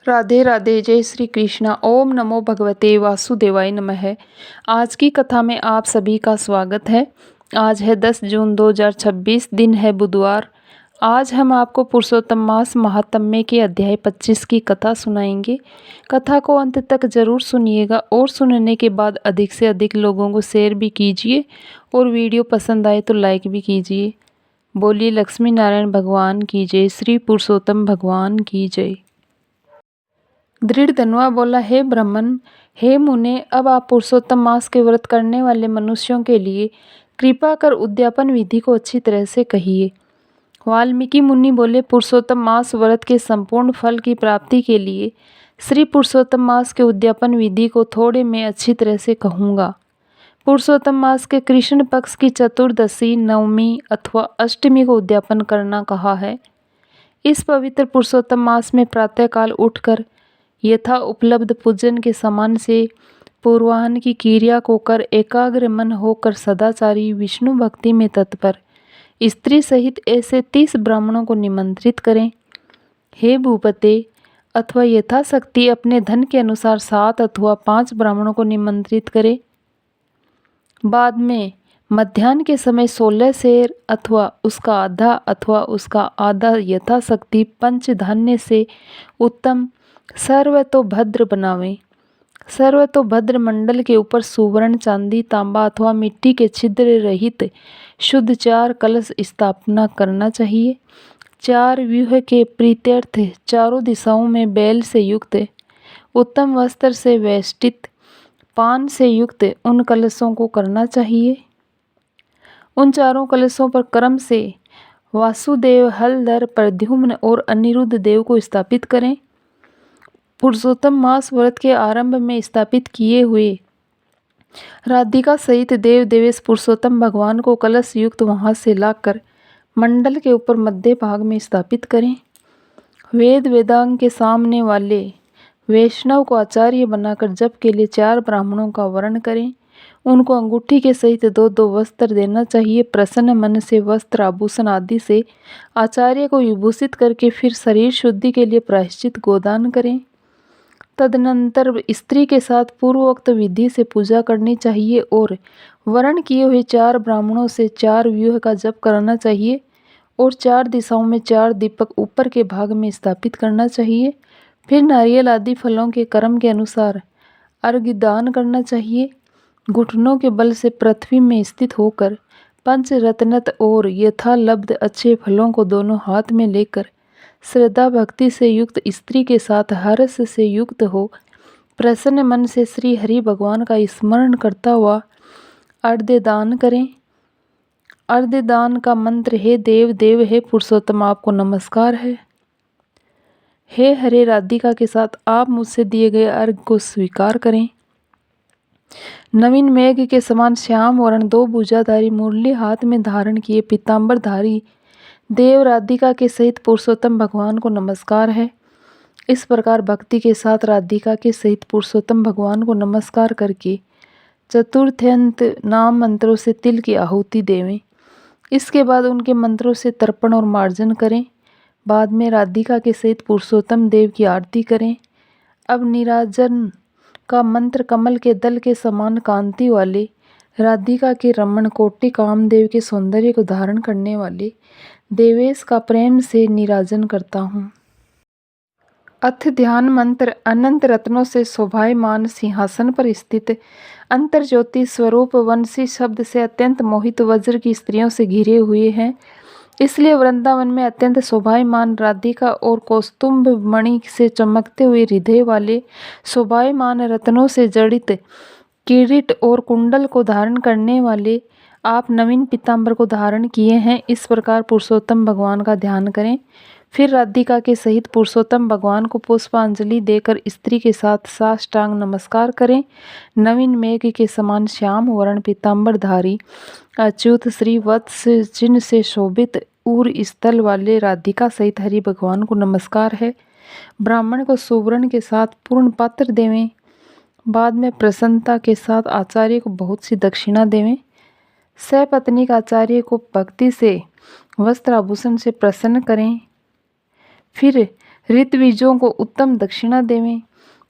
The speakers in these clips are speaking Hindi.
राधे राधे। जय श्री कृष्णा। ओम नमो भगवते वासुदेवाय नमः। आज की कथा में आप सभी का स्वागत है। आज है 10 जून 2026, दिन है बुधवार। आज हम आपको पुरुषोत्तम मास महात्म्य के अध्याय 25 की कथा सुनाएंगे। कथा को अंत तक जरूर सुनिएगा और सुनने के बाद अधिक से अधिक लोगों को शेयर भी कीजिए और वीडियो पसंद आए तो लाइक भी कीजिए। बोलिए लक्ष्मी नारायण भगवान की जय। श्री पुरुषोत्तम भगवान की जय। दृढ़ धनुआ बोला, हे ब्राह्मण, हे मुने, अब आप पुरुषोत्तम मास के व्रत करने वाले मनुष्यों के लिए कृपा कर उद्यापन विधि को अच्छी तरह से कहिए। वाल्मीकि मुनि बोले, पुरुषोत्तम मास व्रत के संपूर्ण फल की प्राप्ति के लिए श्री पुरुषोत्तम मास के उद्यापन विधि को थोड़े मैं अच्छी तरह से कहूँगा। पुरुषोत्तम मास के कृष्ण पक्ष की चतुर्दशी, नवमी अथवा अष्टमी को उद्यापन करना कहा है। इस पवित्र पुरुषोत्तम मास में प्रातःकाल उठकर यथा उपलब्ध पूजन के समान से पूर्वाह्न की क्रिया को कर एकाग्र मन होकर सदाचारी विष्णु भक्ति में तत्पर स्त्री सहित ऐसे 30 ब्राह्मणों को निमंत्रित करें। हे भूपते, अथवा यथाशक्ति अपने धन के अनुसार 7 अथवा 5 ब्राह्मणों को निमंत्रित करें। बाद में मध्याह्न के समय 16 सेर अथवा उसका आधा यथाशक्ति पंचधान्य से उत्तम सर्वतोभद्र बनावें। सर्वतोभद्र मंडल के ऊपर सुवर्ण, चांदी, तांबा अथवा मिट्टी के छिद्र रहित शुद्ध 4 कलश स्थापना करना चाहिए। 4 व्यूह के प्रीत्यर्थ चारों दिशाओं में बैल से युक्त उत्तम वस्त्र से वेष्टित पान से युक्त उन कलशों को करना चाहिए। उन चारों कलशों पर क्रम से वासुदेव, हलधर, प्रद्युम्न और अनिरुद्ध देव को स्थापित करें। पुरुषोत्तम मास व्रत के आरंभ में स्थापित किए हुए राधिका सहित देव देवेश पुरुषोत्तम भगवान को कलश युक्त वहां से लाकर मंडल के ऊपर मध्य भाग में स्थापित करें। वेद वेदांग के सामने वाले वैष्णव को आचार्य बनाकर जप के लिए 4 ब्राह्मणों का वर्ण करें। उनको अंगूठी के सहित 2-2 वस्त्र देना चाहिए। प्रसन्न मन से वस्त्र, आभूषण आदि से आचार्य को विभूषित करके फिर शरीर शुद्धि के लिए प्रायश्चित गोदान करें। तदनंतर स्त्री के साथ पूर्वोक्त विधि से पूजा करनी चाहिए और वर्ण किए हुए 4 ब्राह्मणों से 4 व्यूह का जप कराना चाहिए और 4 दिशाओं में 4 दीपक ऊपर के भाग में स्थापित करना चाहिए। फिर नारियल आदि फलों के क्रम के अनुसार अर्घ्य दान करना चाहिए। घुटनों के बल से पृथ्वी में स्थित होकर पंचरत्नत और यथालब्ध अच्छे फलों को दोनों हाथ में लेकर श्रद्धा भक्ति से युक्त स्त्री के साथ हर्ष से युक्त हो प्रसन्न मन से श्री हरि भगवान का स्मरण करता हुआ अर्घ्य दान करें। अर्घ्य दान का मंत्र, हे देव देव, हे पुरुषोत्तम, आपको नमस्कार है। हे हरे राधिका के साथ आप मुझसे दिए गए अर्घ्य को स्वीकार करें। नवीन मेघ के समान श्याम वर्ण 2 भुजाधारी मुरली हाथ में धारण किए पीताम्बरधारी देव राधिका के सहित पुरुषोत्तम भगवान को नमस्कार है। इस प्रकार भक्ति के साथ राधिका के सहित पुरुषोत्तम भगवान को नमस्कार करके चतुर्थ्यंत नाम मंत्रों से तिल की आहुति देवें। इसके बाद उनके मंत्रों से तर्पण और मार्जन करें। बाद में राधिका के सहित पुरुषोत्तम देव की आरती करें। अब निराजन का मंत्र कमल के दल के समान कांति वाले राधिका के रमण कोटि कामदेव के सौंदर्य को धारण करने वाले देवेश का प्रेम से निराजन करता हूँ। अथ ध्यान मंत्र, अनंत रत्नों से शोभायमान सिंहासन पर स्थित अंतर्ज्योति स्वरूप वंशी शब्द से अत्यंत मोहित वज्र की स्त्रियों से घिरे हुए हैं। इसलिए वृंदावन में अत्यंत शोभायमान राधिका और कौस्तुभ मणि से चमकते हुए हृदय वाले शोभायमान रत्नों से जड़ित किरीट और कुंडल को धारण करने वाले आप नवीन पीताम्बर को धारण किए हैं। इस प्रकार पुरुषोत्तम भगवान का ध्यान करें। फिर राधिका के सहित पुरुषोत्तम भगवान को पुष्पांजलि देकर स्त्री के साथ साष्टांग नमस्कार करें। नवीन मेघ के समान श्याम वर्ण पीताम्बरधारी अच्युत श्री वत्स चिन्ह से शोभित उर स्थल वाले राधिका सहित हरि भगवान को नमस्कार है। ब्राह्मण को सुवर्ण के साथ पूर्ण पात्र देवें। बाद में प्रसन्नता के साथ आचार्य को बहुत सी दक्षिणा देवें। सपत्नीक आचार्य को भक्ति से वस्त्र आभूषण से प्रसन्न करें। फिर ऋत्विजों को उत्तम दक्षिणा देवें।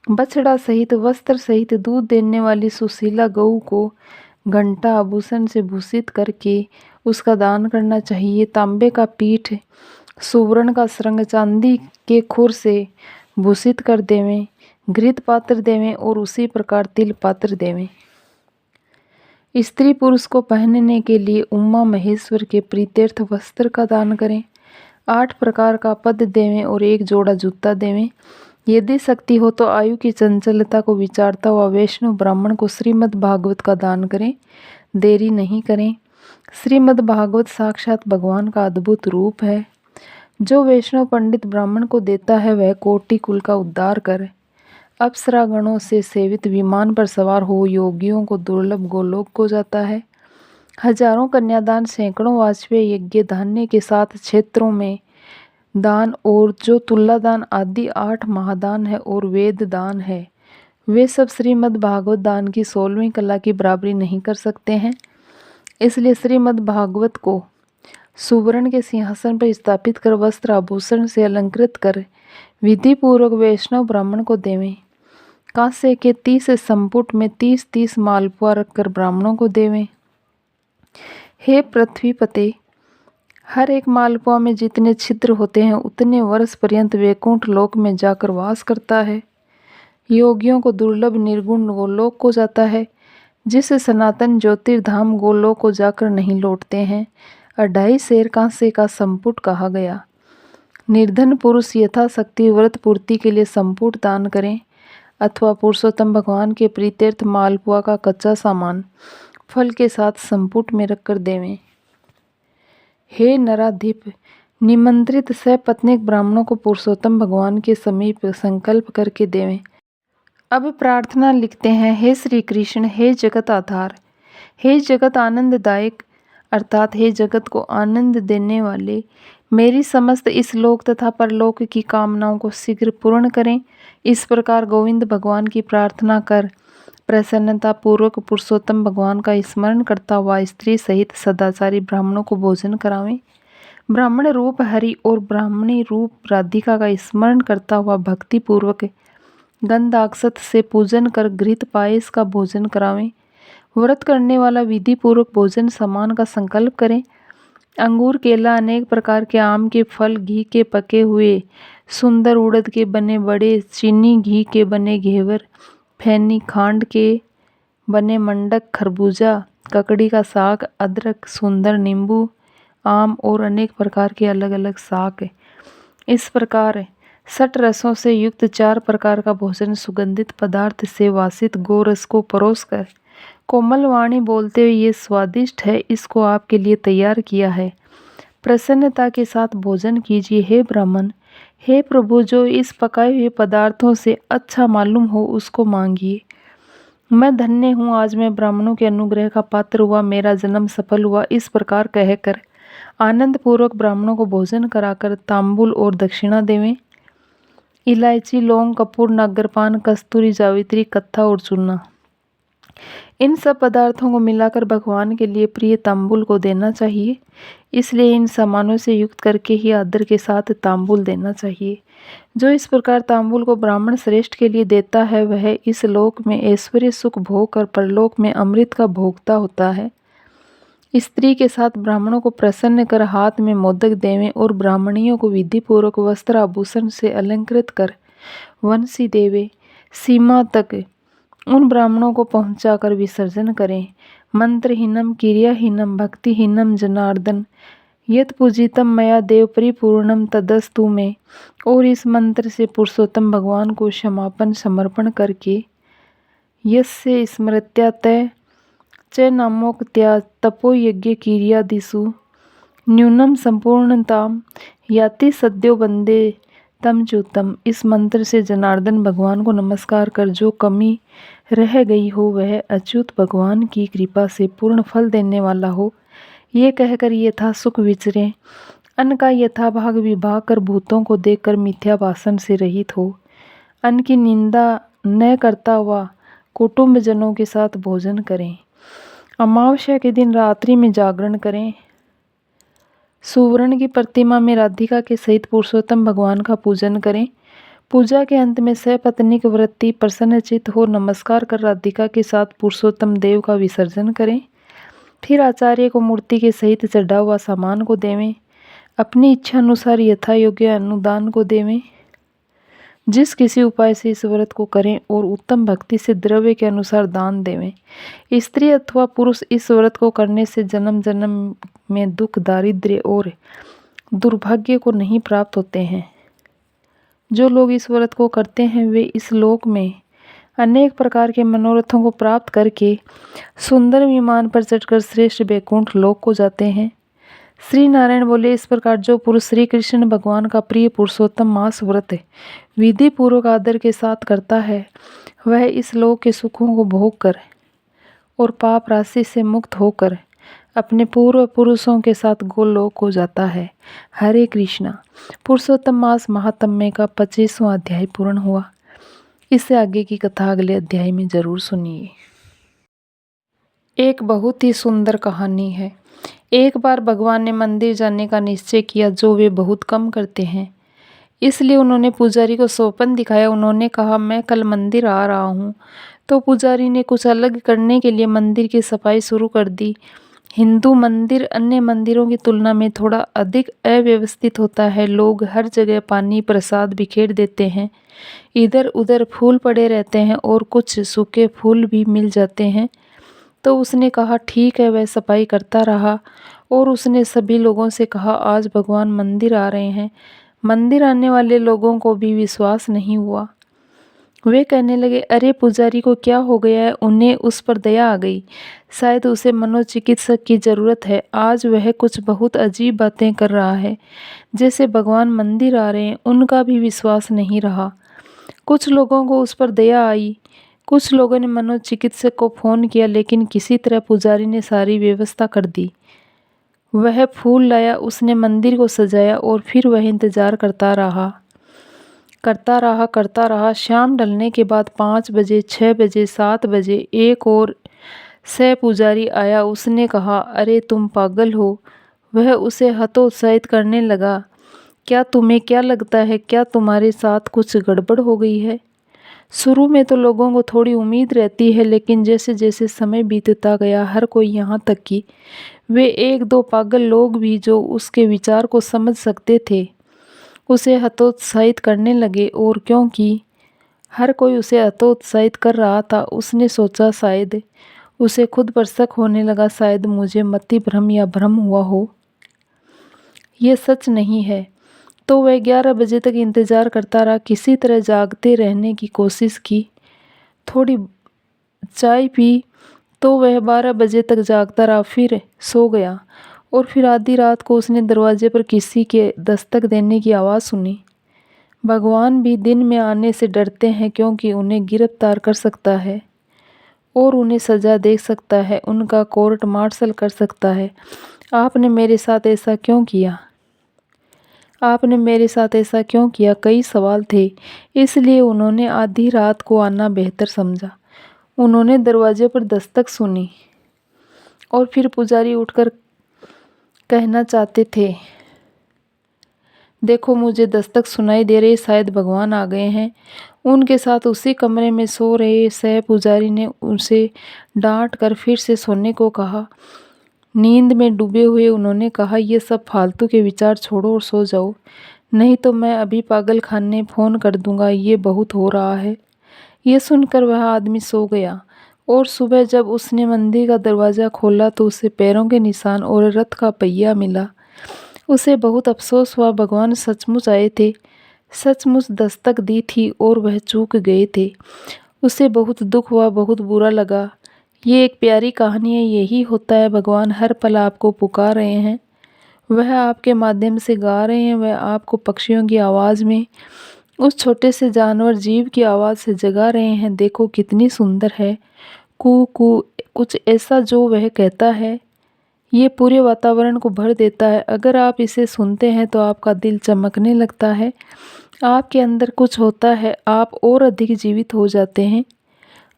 बछड़ा सहित वस्त्र सहित दूध देने वाली सुशीला गऊ को घंटा आभूषण से भूषित करके उसका दान करना चाहिए। तांबे का पीठ, सुवर्ण का श्रृंग, चांदी के खुर से भूषित कर देवें। घृत पात्र देवें और उसी प्रकार तिल पात्र देवें। स्त्री पुरुष को पहनने के लिए उमा महेश्वर के प्रीत्यर्थ वस्त्र का दान करें। 8 प्रकार का पद देवें और 1 जोड़ा जूता देवें। यदि शक्ति हो तो आयु की चंचलता को विचारता हुआ वैष्णव ब्राह्मण को श्रीमद् भागवत का दान करें। देरी नहीं करें। श्रीमद् भागवत साक्षात भगवान का अद्भुत रूप है। जो वैष्णव पंडित ब्राह्मण को देता है वह कोटि कुल का उद्धार करे। अप्सरा गणों से सेवित विमान पर सवार हो योगियों को दुर्लभ गोलोक को जाता है। हजारों कन्यादान, सैकड़ों वाजपेय यज्ञ, धान्य के 7 क्षेत्रों में दान और जो तुला दान आदि 8 महादान है और वेद दान है, वे सब श्रीमद् भागवत दान की 16वीं कला की बराबरी नहीं कर सकते हैं। इसलिए श्रीमद् भागवत को सुवर्ण के सिंहासन पर स्थापित कर वस्त्र आभूषण से अलंकृत कर विधि पूर्वक वैष्णव ब्राह्मण को देवें। कांसे के 30 संपुट में 30-30 मालपुआ रखकर ब्राह्मणों को देवें। हे पृथ्वीपते, हर एक मालपुआ में जितने छिद्र होते हैं उतने वर्ष पर्यंत वैकुंठ लोक में जाकर वास करता है। योगियों को दुर्लभ निर्गुण गोलोक को जाता है, जिसे सनातन ज्योतिर्धाम गोलोक को जाकर नहीं लौटते हैं। 2.5 सेर कांसे का संपुट कहा गया। निर्धन पुरुष यथाशक्ति व्रत पूर्ति के लिए संपुट दान करें अथवा पुरुषोत्तम भगवान के प्रीत्यर्थ मालपुआ का कच्चा सामान फल के साथ संपुट में रखकर देवें। हे नराधिप, निमंत्रित सपत्नीक ब्राह्मणों को पुरुषोत्तम भगवान के समीप संकल्प करके देवें। अब प्रार्थना लिखते हैं। हे श्री कृष्ण, हे जगत आधार, हे जगत आनंददायक अर्थात हे जगत को आनंद देने वाले, मेरी समस्त इस लोक तथा परलोक की कामनाओं को शीघ्र पूर्ण करें। इस प्रकार गोविंद भगवान की प्रार्थना कर प्रसन्नता पूर्वक पुरुषोत्तम भगवान का स्मरण करता हुआ स्त्री सहित सदाचारी ब्राह्मणों को भोजन करावें। ब्राह्मण रूप हरि और ब्राह्मणी रूप राधिका का स्मरण करता हुआ भक्ति पूर्वक गंधाक्षत से पूजन कर घृत पायस का भोजन करावें। व्रत करने वाला विधि पूर्वक भोजन सामान का संकल्प करें। अंगूर, केला, अनेक प्रकार के आम के फल, घी के पके हुए, सुंदर उड़द के बने बड़े, चीनी घी के बने घेवर, फैनी, खांड के बने मंडक, खरबूजा, ककड़ी का साग, अदरक, सुंदर नींबू, आम और अनेक प्रकार के अलग अलग साग। इस प्रकार 6 रसों से युक्त 4 प्रकार का भोजन सुगंधित पदार्थ से वासित गोरस को परोसकर कोमल वाणी बोलते हुए ये स्वादिष्ट है, इसको आपके लिए तैयार किया है, प्रसन्नता के साथ भोजन कीजिए। हे ब्राह्मण, हे प्रभु, जो इस पकाए हुए पदार्थों से अच्छा मालूम हो उसको मांगिए। मैं धन्य हूँ, आज मैं ब्राह्मणों के अनुग्रह का पात्र हुआ, मेरा जन्म सफल हुआ। इस प्रकार कहकर आनंद पूर्वक ब्राह्मणों को भोजन कराकर तांबुल और दक्षिणा देवें। इलायची, लौंग, कपूर, नागरपान, कस्तूरी, जावित्री, कत्था और चूना, इन सब पदार्थों को मिलाकर भगवान के लिए प्रिय तांबुल को देना चाहिए। इसलिए इन सामानों से युक्त करके ही आदर के साथ तांबुल देना चाहिए। जो इस प्रकार तांबुल को ब्राह्मण श्रेष्ठ के लिए देता है वह इस लोक में ऐश्वर्य सुख भोग कर परलोक में अमृत का भोगता होता है। स्त्री के साथ ब्राह्मणों को प्रसन्न कर हाथ में मोदक देवें और ब्राह्मणियों को विधि पूर्वक वस्त्र आभूषण से अलंकृत कर वंशी देवे। सीमा तक उन ब्राह्मणों को पहुंचाकर विसर्जन करें। मंत्रहीनम क्रियाहीनम भक्तिहीनम जनार्दन यत पूजितम मया देव परिपूर्णम तदस्तु में। और इस मंत्र से पुरुषोत्तम भगवान को क्षमापन समर्पण करके यस्य स्मृत्या तय च नामोक्त्या तपो यज्ञ क्रियादिषु न्यूनम संपूर्णताम याति सद्यो वंदे तम चूतम। इस मंत्र से जनार्दन भगवान को नमस्कार कर जो कमी रह गई हो वह अच्युत भगवान की कृपा से पूर्ण फल देने वाला हो, ये कहकर यथा सुख विचरें। अन्न का यथाभाग विभाग कर भूतों को देखकर मिथ्या भाषण से रहित हो, अन्न की निंदा न करता हुआ कुटुंब जनों के साथ भोजन करें। अमावस्या के दिन रात्रि में जागरण करें। सुवर्ण की प्रतिमा में राधिका के सहित पुरुषोत्तम भगवान का पूजन करें। पूजा के अंत में सपत्नीक व्रती प्रसन्नचित्त हो नमस्कार कर राधिका के साथ पुरुषोत्तम देव का विसर्जन करें। फिर आचार्य को मूर्ति के सहित चढ़ा हुआ सामान को देवें। अपनी इच्छा अनुसार यथा योग्य अनुदान को देवें। जिस किसी उपाय से इस व्रत को करें और उत्तम भक्ति से द्रव्य के अनुसार दान देवें। स्त्री अथवा पुरुष इस व्रत को करने से जन्म जन्म में दुख, दारिद्र्य और दुर्भाग्य को नहीं प्राप्त होते हैं। जो लोग इस व्रत को करते हैं वे इस लोक में अनेक प्रकार के मनोरथों को प्राप्त करके सुंदर विमान पर चढ़कर श्रेष्ठ वैकुंठ लोक को जाते हैं। श्री नारायण बोले, इस प्रकार जो पुरुष श्री कृष्ण भगवान का प्रिय पुरुषोत्तम मास व्रत विधि पूर्वक आदर के साथ करता है, वह इस लोक के सुखों को भोग कर और पाप राशि से मुक्त होकर अपने पूर्व पुरुषों के साथ गोलोक को जाता है। हरे कृष्णा। पुरुषोत्तम मास महात्म्य का 25वां अध्याय पूर्ण हुआ। इससे आगे की कथा अगले अध्याय में जरूर सुनिए। एक बहुत ही सुंदर कहानी है। एक बार भगवान ने मंदिर जाने का निश्चय किया, जो वे बहुत कम करते हैं। इसलिए उन्होंने पुजारी को स्वप्न दिखाया। उन्होंने कहा, मैं कल मंदिर आ रहा हूँ। तो पुजारी ने कुछ अलग करने के लिए मंदिर की सफाई शुरू कर दी। हिंदू मंदिर अन्य मंदिरों की तुलना में थोड़ा अधिक अव्यवस्थित होता है। लोग हर जगह पानी प्रसाद बिखेर देते हैं। इधर उधर फूल पड़े रहते हैं और कुछ सूखे फूल भी मिल जाते हैं। तो उसने कहा, ठीक है। वह सफाई करता रहा और उसने सभी लोगों से कहा, आज भगवान मंदिर आ रहे हैं। मंदिर आने वाले लोगों को भी विश्वास नहीं हुआ। वे कहने लगे, अरे पुजारी को क्या हो गया है? उन्हें उस पर दया आ गई। शायद उसे मनोचिकित्सक की ज़रूरत है। आज वह कुछ बहुत अजीब बातें कर रहा है, जैसे भगवान मंदिर आ रहे हैं। उनका भी विश्वास नहीं रहा। कुछ लोगों को उस पर दया आई। कुछ लोगों ने मनोचिकित्सक को फ़ोन किया, लेकिन किसी तरह पुजारी ने सारी व्यवस्था कर दी। वह फूल लाया, उसने मंदिर को सजाया और फिर वह इंतज़ार करता रहा। शाम ढलने के बाद 5 बजे, 6 बजे, 7 बजे एक और सह पुजारी आया। उसने कहा, अरे तुम पागल हो? वह उसे हतोत्साहित करने लगा। क्या तुम्हें क्या लगता है? क्या तुम्हारे साथ कुछ गड़बड़ हो गई है? शुरू में तो लोगों को थोड़ी उम्मीद रहती है, लेकिन जैसे जैसे समय बीतता गया, हर कोई, यहाँ तक कि वे 1-2 पागल लोग भी जो उसके विचार को समझ सकते थे, उसे हतोत्साहित करने लगे। और क्योंकि हर कोई उसे हतोत्साहित कर रहा था, उसने सोचा शायद उसे खुद पर शक होने लगा, शायद मुझे मति भ्रम या भ्रम हुआ हो, ये सच नहीं है। तो वह 11 बजे तक इंतज़ार करता रहा। किसी तरह जागते रहने की कोशिश की। थोड़ी चाय पी तो वह 12 बजे तक जागता रहा, फिर सो गया। और फिर आधी रात को उसने दरवाजे पर किसी के दस्तक देने की आवाज़ सुनी। भगवान भी दिन में आने से डरते हैं, क्योंकि उन्हें गिरफ्तार कर सकता है और उन्हें सज़ा दे सकता है, उनका कोर्ट मार्शल कर सकता है। आपने मेरे साथ ऐसा क्यों किया? आपने मेरे साथ ऐसा क्यों किया? कई सवाल थे, इसलिए उन्होंने आधी रात को आना बेहतर समझा। उन्होंने दरवाजे पर दस्तक सुनी और फिर पुजारी उठकर कहना चाहते थे, देखो मुझे दस्तक सुनाई दे रही, शायद भगवान आ गए हैं। उनके साथ उसी कमरे में सो रहे सह पुजारी ने उसे डांट कर फिर से सोने को कहा। नींद में डूबे हुए उन्होंने कहा, ये सब फालतू के विचार छोड़ो और सो जाओ, नहीं तो मैं अभी पागल खाने फ़ोन कर दूंगा, ये बहुत हो रहा है। ये सुनकर वह आदमी सो गया। और सुबह जब उसने मंदिर का दरवाज़ा खोला तो उसे पैरों के निशान और रथ का पहिया मिला। उसे बहुत अफसोस हुआ। भगवान सचमुच आए थे, सचमुच दस्तक दी थी और वह चूक गए थे। उसे बहुत दुख हुआ, बहुत बुरा लगा। ये एक प्यारी कहानी है। यही होता है, भगवान हर पल आपको पुकार रहे हैं। वह आपके माध्यम से गा रहे हैं। वह आपको पक्षियों की आवाज़ में, उस छोटे से जानवर जीव की आवाज़ से जगा रहे हैं। देखो कितनी सुंदर है, कू कू, कुछ ऐसा जो वह कहता है, ये पूरे वातावरण को भर देता है। अगर आप इसे सुनते हैं तो आपका दिल चमकने लगता है, आपके अंदर कुछ होता है, आप और अधिक जीवित हो जाते हैं,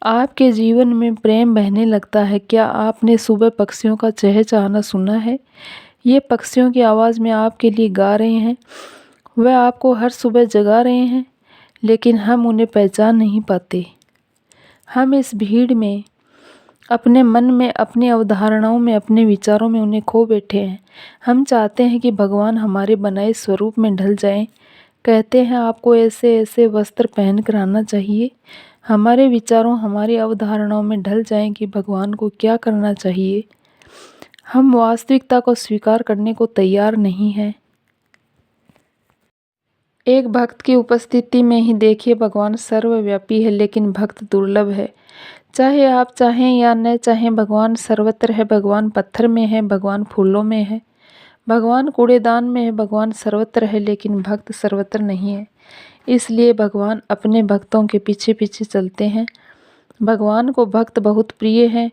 आपके जीवन में प्रेम बहने लगता है। क्या आपने सुबह पक्षियों का चहचहाना सुना है? ये पक्षियों की आवाज़ में आपके लिए गा रहे हैं। वह आपको हर सुबह जगा रहे हैं, लेकिन हम उन्हें पहचान नहीं पाते। हम इस भीड़ में, अपने मन में, अपनी अवधारणाओं में, अपने विचारों में उन्हें खो बैठे हैं। हम चाहते हैं कि भगवान हमारे बनाए स्वरूप में ढल जाएं। कहते हैं आपको ऐसे ऐसे वस्त्र पहन कर आना चाहिए। हमारे विचारों, हमारी अवधारणाओं में ढल जाएं कि भगवान को क्या करना चाहिए। हम वास्तविकता को स्वीकार करने को तैयार नहीं हैं। एक भक्त की उपस्थिति में ही देखिए भगवान सर्वव्यापी है, लेकिन भक्त दुर्लभ है। चाहे आप चाहें या न चाहें, भगवान सर्वत्र है। भगवान पत्थर में है, भगवान फूलों में है, भगवान कूड़ेदान में है, भगवान सर्वत्र है, लेकिन भक्त सर्वत्र नहीं है। इसलिए भगवान अपने भक्तों के पीछे पीछे चलते हैं। भगवान को भक्त बहुत प्रिय हैं,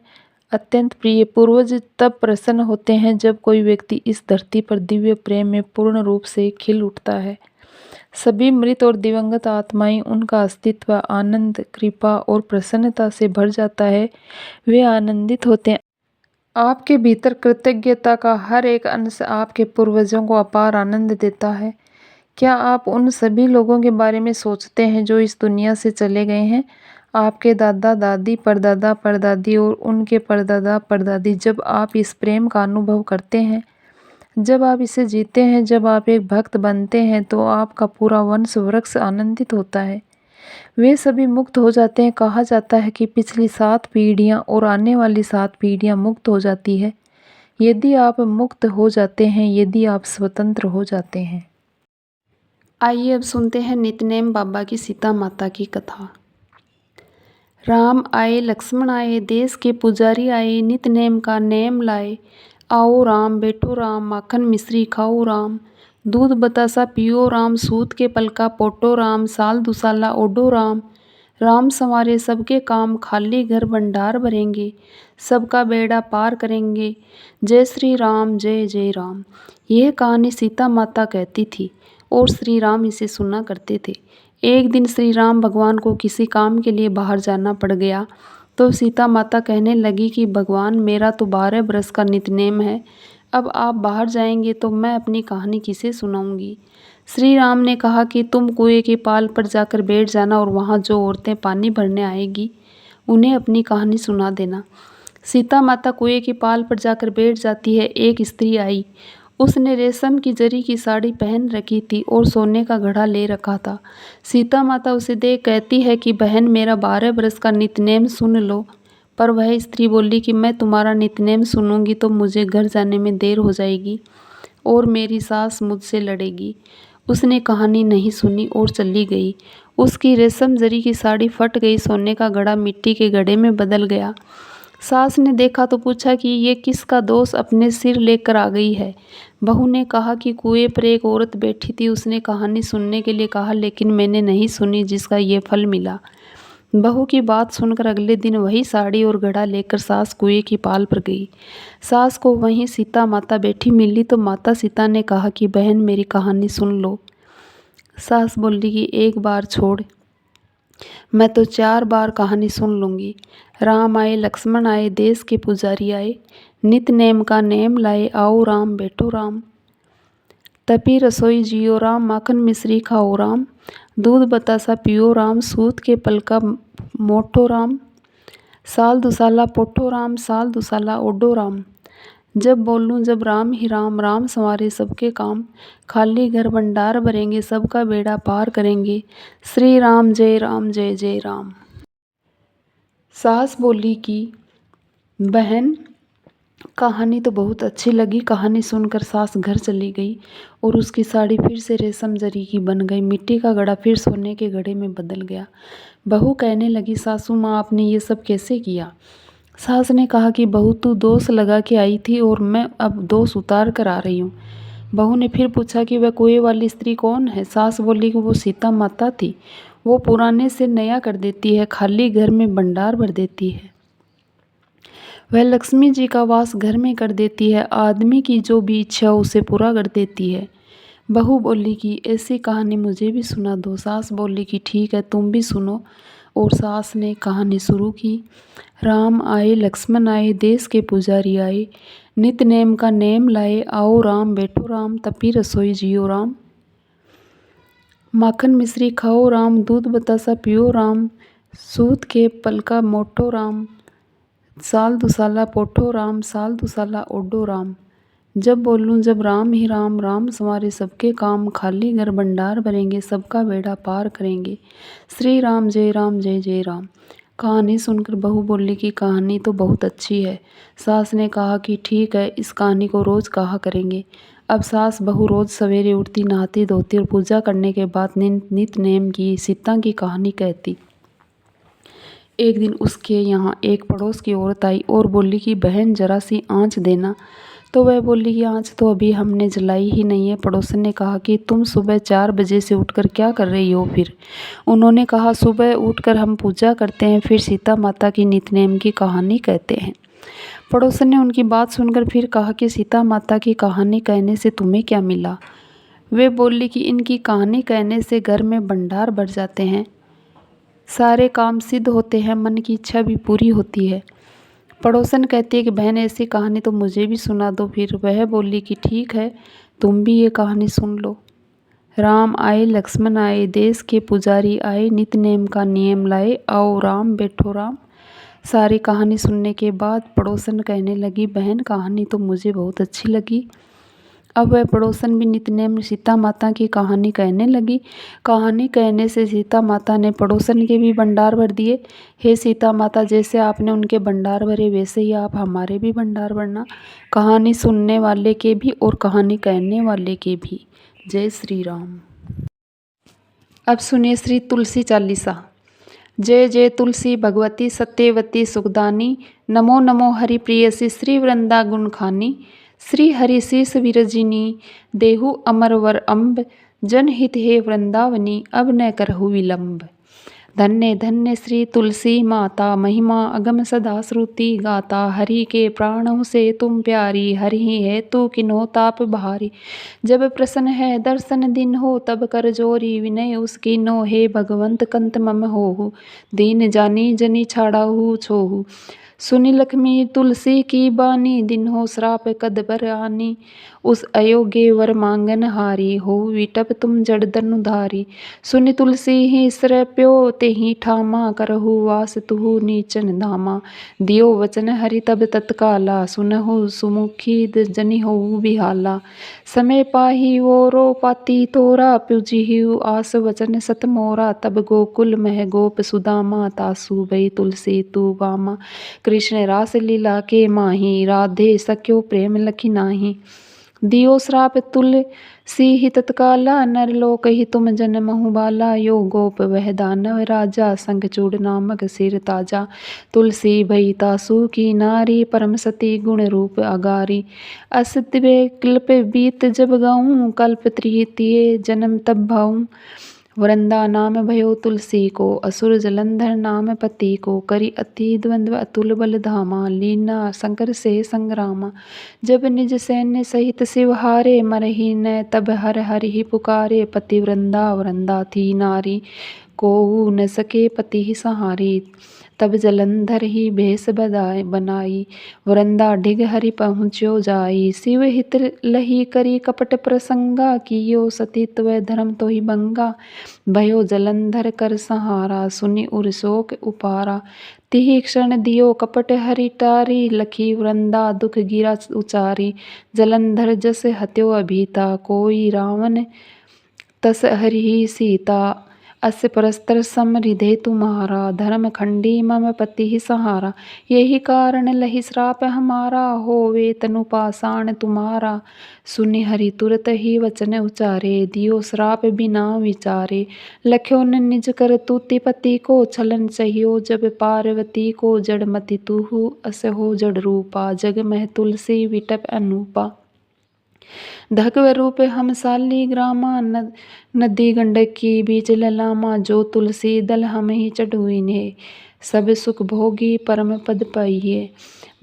अत्यंत प्रिय। पूर्वज तब प्रसन्न होते हैं जब कोई व्यक्ति इस धरती पर दिव्य प्रेम में पूर्ण रूप से खिल उठता है। सभी मृत और दिवंगत आत्माएं, उनका अस्तित्व आनंद, कृपा और प्रसन्नता से भर जाता है। वे आनंदित होते हैं। आपके भीतर कृतज्ञता का हर एक अंश आपके पूर्वजों को अपार आनंद देता है। क्या आप उन सभी लोगों के बारे में सोचते हैं जो इस दुनिया से चले गए हैं? आपके दादा दादी, परदादा परदादी और उनके परदादा परदादी। जब आप इस प्रेम का अनुभव करते हैं, जब आप इसे जीते हैं, जब आप एक भक्त बनते हैं, तो आपका पूरा वंश वृक्ष आनंदित होता है। वे सभी मुक्त हो जाते हैं। कहा जाता है कि पिछली 7 पीढ़ियां और आने वाली 7 पीढ़ियां मुक्त हो जाती है। यदि आप मुक्त हो जाते हैं, यदि आप स्वतंत्र हो जाते हैं। आइए अब सुनते हैं नितनेम बाबा की सीता माता की कथा। राम आए, लक्ष्मण आए, देश के पुजारी आए, नितनेम का नेम लाए। आओ राम, बैठो राम, माखन मिश्री खाओ राम, दूध बतासा पियो राम, सूत के पलका पोटो राम, साल दुसाला ओडो राम। राम संवारे सबके काम, खाली घर भंडार भरेंगे, सबका बेड़ा पार करेंगे। जय श्री राम, जय जय राम। यह कहानी सीता माता कहती थी और श्री राम इसे सुना करते थे। एक दिन श्री राम भगवान को किसी काम के लिए बाहर जाना पड़ गया, तो सीता माता कहने लगी कि भगवान, मेरा तो 12 बरस का नितनेम है, अब आप बाहर जाएंगे तो मैं अपनी कहानी किसे सुनाऊंगी। श्री राम ने कहा कि तुम कुएं के पाल पर जाकर बैठ जाना और वहाँ जो औरतें पानी भरने आएगी उन्हें अपनी कहानी सुना देना। सीता माता कुएं के पाल पर जाकर बैठ जाती है। एक स्त्री आई। उसने रेशम की जरी की साड़ी पहन रखी थी और सोने का घड़ा ले रखा था। सीता माता उसे देख कहती है कि बहन, मेरा 12 बरस का नितनेम सुन लो। पर वह स्त्री बोली कि मैं तुम्हारा नितनेम सुनूंगी तो मुझे घर जाने में देर हो जाएगी और मेरी सास मुझसे लड़ेगी। उसने कहानी नहीं सुनी और चली गई। उसकी रेशम जरी की साड़ी फट गई, सोने का घड़ा मिट्टी के घड़े में बदल गया। सास ने देखा तो पूछा कि ये किसका दोष अपने सिर लेकर आ गई है। बहू ने कहा कि कुएं पर एक औरत बैठी थी, उसने कहानी सुनने के लिए कहा, लेकिन मैंने नहीं सुनी, जिसका ये फल मिला। बहू की बात सुनकर अगले दिन वही साड़ी और घड़ा लेकर सास कुएं की पाल पर गई। सास को वहीं सीता माता बैठी मिली तो माता सीता ने कहा कि बहन, मेरी कहानी सुन लो। सास बोली कि एक बार छोड़, मैं तो 4 बार कहानी सुन लूँगी। राम आए, लक्ष्मण आए, देश के पुजारी आए, नित नेम का नेम लाए। आओ राम, बैठो राम, तपी रसोई जियो राम, माखन मिश्री खाओ राम, दूध बतासा पियो राम, सूत के पलका मोटो राम, साल दुसाला पोठो राम, साल दुसाला ओडो राम। जब बोलूं जब राम ही राम, राम संवारे सबके काम, खाली घर भंडार भरेंगे, सबका बेड़ा पार करेंगे। श्री राम, जय राम, जय जय राम। सास बोली कि बहन, कहानी तो बहुत अच्छी लगी। कहानी सुनकर सास घर चली गई और उसकी साड़ी फिर से रेशम जरी की बन गई। मिट्टी का घड़ा फिर सोने के घड़े में बदल गया। बहू कहने लगी, सासू माँ, आपने ये सब कैसे किया? सास ने कहा कि बहू, तू दोष लगा के आई थी और मैं अब दोष उतार कर आ रही हूँ। बहू ने फिर पूछा कि वह कुएं वाली स्त्री कौन है? सास बोली कि वो सीता माता थी। वो पुराने से नया कर देती है, खाली घर में भंडार भर देती है। वह लक्ष्मी जी का वास घर में कर देती है। आदमी की जो भी इच्छा उसे पूरा कर देती है। बहू बोली कि ऐसी कहानी मुझे भी सुना दो। सास बोली कि ठीक है, तुम भी सुनो। और सास ने कहानी शुरू की। राम आए, लक्ष्मण आए, देश के पुजारी आए, नित नेम का नेम लाए, आओ राम बैठो राम, तपी रसोई जियो राम। माखन मिश्री खाओ राम, दूध बतासा पियो राम, सूत के पलका मोटो राम, साल दुसाला पोठो राम, साल दुसाला ओडो राम। जब बोलूं जब राम ही राम, राम संवारे सबके काम, खाली घर भंडार भरेंगे, सबका बेड़ा पार करेंगे। श्री राम जय राम जय जय राम। कहानी सुनकर बहू बोली कि कहानी तो बहुत अच्छी है। सास ने कहा कि ठीक है, इस कहानी को रोज़ कहा करेंगे। अब सास बहू रोज़ सवेरे उठती, नहाती धोती और पूजा करने के बाद नित नेम की सीता की कहानी कहती। एक दिन उसके यहाँ एक पड़ोस की औरत आई और बोली कि बहन जरा सी आँच देना। तो वह बोली कि आँच तो अभी हमने जलाई ही नहीं है। पड़ोसन ने कहा कि तुम सुबह 4 बजे से उठकर क्या कर रही हो फिर? उन्होंने कहा सुबह उठकर हम पूजा करते हैं, फिर सीता माता की नितनेम की कहानी कहते हैं। पड़ोसन ने उनकी बात सुनकर फिर कहा कि सीता माता की कहानी कहने से तुम्हें क्या मिला? वे बोली कि इनकी कहानी कहने से घर में भंडार बढ़ जाते हैं, सारे काम सिद्ध होते हैं, मन की इच्छा भी पूरी होती है। पड़ोसन कहती है कि बहन ऐसी कहानी तो मुझे भी सुना दो फिर। वह बोली कि ठीक है, तुम भी ये कहानी सुन लो। राम आए लक्ष्मण आए, देश के पुजारी आए, नित नेम का नियम लाए, आओ राम बैठो राम। सारी कहानी सुनने के बाद पड़ोसन कहने लगी बहन कहानी तो मुझे बहुत अच्छी लगी। अब वह पड़ोसन भी नितनेम सीता माता की कहानी कहने लगी। कहानी कहने से सीता माता ने पड़ोसन के भी भंडार भर दिए। हे सीता माता, जैसे आपने उनके भंडार भरे वैसे ही आप हमारे भी भंडार भरना, कहानी सुनने वाले के भी और कहानी कहने वाले के भी। जय श्री राम। अब सुनिए श्री तुलसी चालीसा। जय जय तुलसी भगवती सत्यवती सुखदानी, नमो नमो हरि प्रियसी श्री वृंदा गुणखानी, श्री हरि शीस विरजिनी, देहु अमर वर अम्ब, जनहित हे वृंदावनी, अब न करहु विलंब। धन्य धन्य श्री तुलसी माता, महिमा अगम सदा श्रुति गाता, हरि के प्राणों से तुम प्यारी, हरि है तू किन्हो ताप भारी। जब प्रसन्न है दर्शन दिन हो, तब कर जोरी विनय उसकी नो, हे भगवंत कंत मम होहु, दीन जानी जनी छाड़ाहु छोहु। सुनि लक्ष्मी तुलसी की बानी, दिन हो श्राप कद पर आनी, उस अयोग्य वर मांगन हारी, हो विटप तुम जड़ धनुधारी। सुनि तुलसी ही श्रप्यो ते ही ठामा, करहु वास तुहु नीचन धामा। दियो वचन हरि तब तत्काला, सुनहु सुमुखी जनि होऊ बिहाला। समय पाही वो रो पाती तोरा, पुजिहु आस वचन सत मोरा। तब गोकुल मह गोप सुदामा, तासु भई तुलसी तू बामा। कृष्ण रास लीला के माही, राधे सख्यो प्रेम लखी नाही। दियो श्राप तुलसी ही तत्काला, नर लोक ही तुम जन्महु बाला। यो गोप वह दानव राजा, शंखचूड़ नामक सिर ताजा। तुलसी भई तासु की नारी, परम सती गुण रूप अगारी। अस दिव्य कल्प बीत जब गाऊं, कल्प तृतीय जन्म तब भाऊं। वृंदा नाम भयो तुलसी को, असुर जलंधर नाम पति को। करी अति द्वंद्व अतुल बल धामा, लीना शंकर से संग्रामा। जब निज सैन्य सहित शिव हारे, मरहि न तब हर हरि ही पुकारे। पति वृंदा वृंदा थी नारी, कोहू न सके पति ही सहारी। तब जलंधर ही भेष बनाई, वृंदा ढिग हरि पहुँच्यो जाई। शिव हित लही करी कपट प्रसंगा, कियो सतीत्व धर्म तो ही भंगा। भयो जलंधर कर सहारा, सुनि उर शोक उपारा। तिहि क्षण दियो कपट हरि टारी, लखी वृंदा दुख गिरा उचारी। जलंधर जस हत्यो अभीता, कोई रावण तस हरि सीता। अस परस्तर समरिधे तुम्हारा, धर्म खंडी मम पति ही सहारा। यही कारण लही श्राप हमारा, होवे तनु पाषाण तुम्हारा। सुनि हरि तुरत ही वचन उचारे, दियो श्राप बिना विचारे। लख्यो न निज कर तूति पति को, छलन चाहियो जब पार्वती को। जड़मति तुहु अस हो जड़ रूपा, जग मह तुलसी विटप अनूपा। धगव रूप हम शालिग्रामा, नदी गंडकी बीच ललामा। जो तुलसी दल हम ही चढ़ुइने, सब सुख भोगी परम पद पाइये।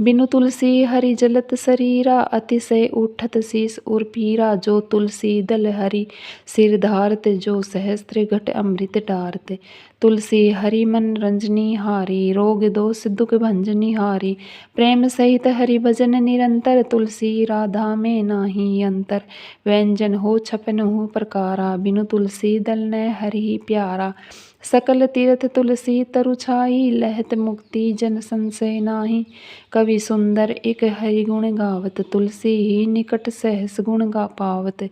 बिनु तुलसी हरि जलत शरीरा, अतिशय उठत शीस उर पीरा। जो तुलसी दल हरि सिर धारत, जो सहस्त्र घट अमृत डारत। तुलसी हरि मन रंजनी हारी, रोग दोष दुख भंजनी हारी। प्रेम सहित हरि भजन निरंतर, तुलसी राधा में नाही अंतर। व्यंजन हो छपनहु प्रकारा, बिनु तुलसी दल न हरि प्यारा। सकल तीर्थ तुलसी तरु छाई, लहत मुक्ति जन संशय नाही। कवि सुंदर एक हरि गुण गावत, तुलसी ही निकट सहस गुण गा पावत।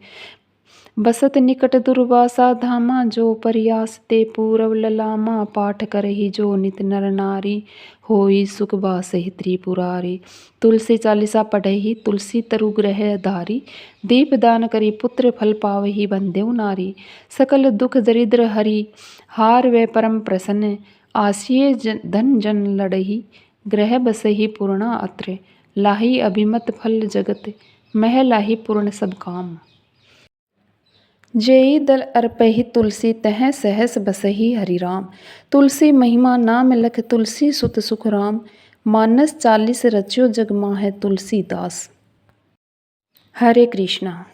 बसत निकट दुर्वासा धामा, जो प्रयास ते पूरव ललामा। पाठ करहि जो नित नर नारी, होई सुख बासहि त्रिपुरारी। तुलसी चालीसा पढ़हि, तुलसी तरु ग्रह धारी। दीप दान करी पुत्र फल पावहि, बंदेउ नारी। सकल दुख दरिद्र हरि हार वे परम प्रसन्न, आसिये धन जन लड़हि, ग्रह बसहि पूर्णा अत्र। लाहि अभिमत फल जगत, मह लाहि पूर्ण सब काम। जेई दल अर्पहि तुलसी, तह सहस बसहि हरि राम। तुलसी महिमा नाम लख, तुलसी सुत सुख राम। मानस 40 रच्यो जग माहै, तुलसीदास। हरे कृष्णा।